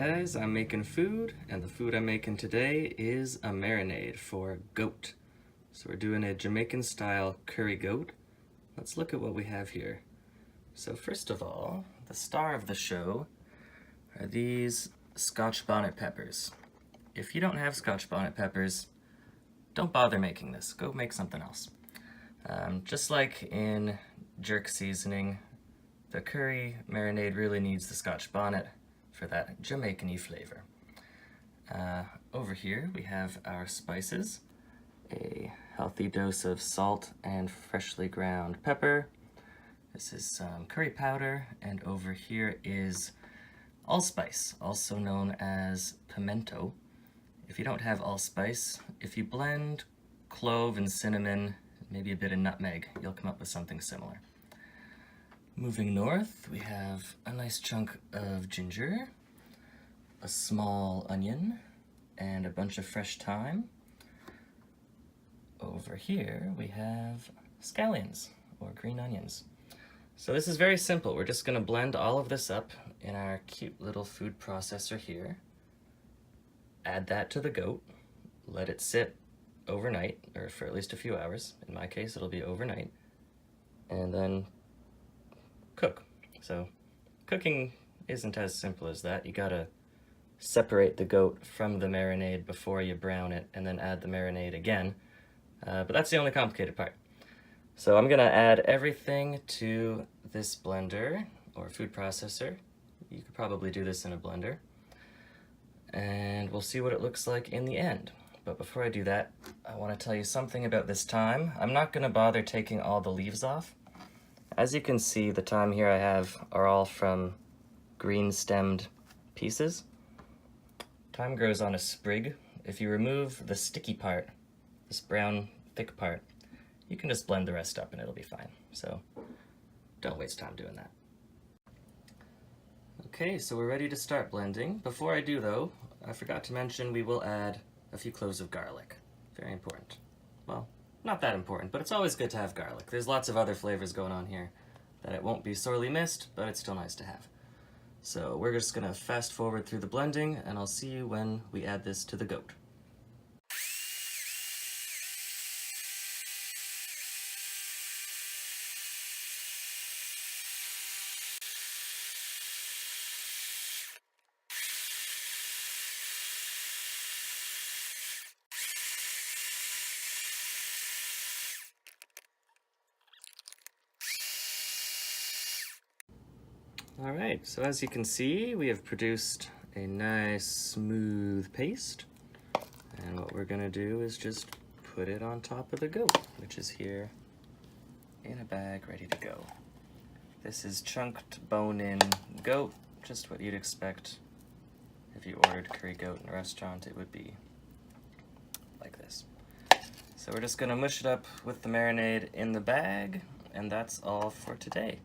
guys, I'm making food, and the food I'm making today is a marinade for goat. So we're doing a Jamaican style curry goat. Let's look at what we have here. So first of all, the star of the show are these scotch bonnet peppers. If you don't have scotch bonnet peppers, don't bother making this. Go make something else. Just like in jerk seasoning, the curry marinade really needs the scotch bonnet for that Jamaican-y flavor. Over here we have our spices, a healthy dose of salt and freshly ground pepper. This is some curry powder, and over here is allspice, also known as pimento. If you don't have allspice, if you blend clove and cinnamon, maybe a bit of nutmeg, you'll come up with something similar. Moving north, we have a nice chunk of ginger, a small onion, and a bunch of fresh thyme. Over here, we have scallions, or green onions. So this is very simple. We're just going to blend all of this up in our cute little food processor here. Add that to the goat, let it sit overnight, or for at least a few hours. In my case, it'll be overnight. And then cook. So cooking isn't as simple as that. You gotta separate the goat from the marinade before you brown it and then add the marinade again. But that's the only complicated part. So I'm gonna add everything to this blender or food processor. You could probably do this in a blender. And we'll see what it looks like in the end. But before I do that, I want to tell you something about this thyme. I'm not gonna bother taking all the leaves off. As you can see, the thyme here I have are all from green stemmed pieces. Thyme grows on a sprig. If you remove the sticky part, this brown thick part, you can just blend the rest up and it'll be fine. So don't waste time doing that. Okay, so we're ready to start blending. Before I do though, I forgot to mention we will add a few cloves of garlic. Very important. Well, not that important, but it's always good to have garlic. There's lots of other flavors going on here that it won't be sorely missed, but it's still nice to have. So we're just gonna fast forward through the blending, and I'll see you when we add this to the goat. All right, so as you can see, we have produced a nice smooth paste. And what we're gonna do is just put it on top of the goat, which is here in a bag ready to go. This is chunked bone-in goat, just what you'd expect. If you ordered curry goat in a restaurant, it would be like this. So we're just gonna mush it up with the marinade in the bag, and that's all for today.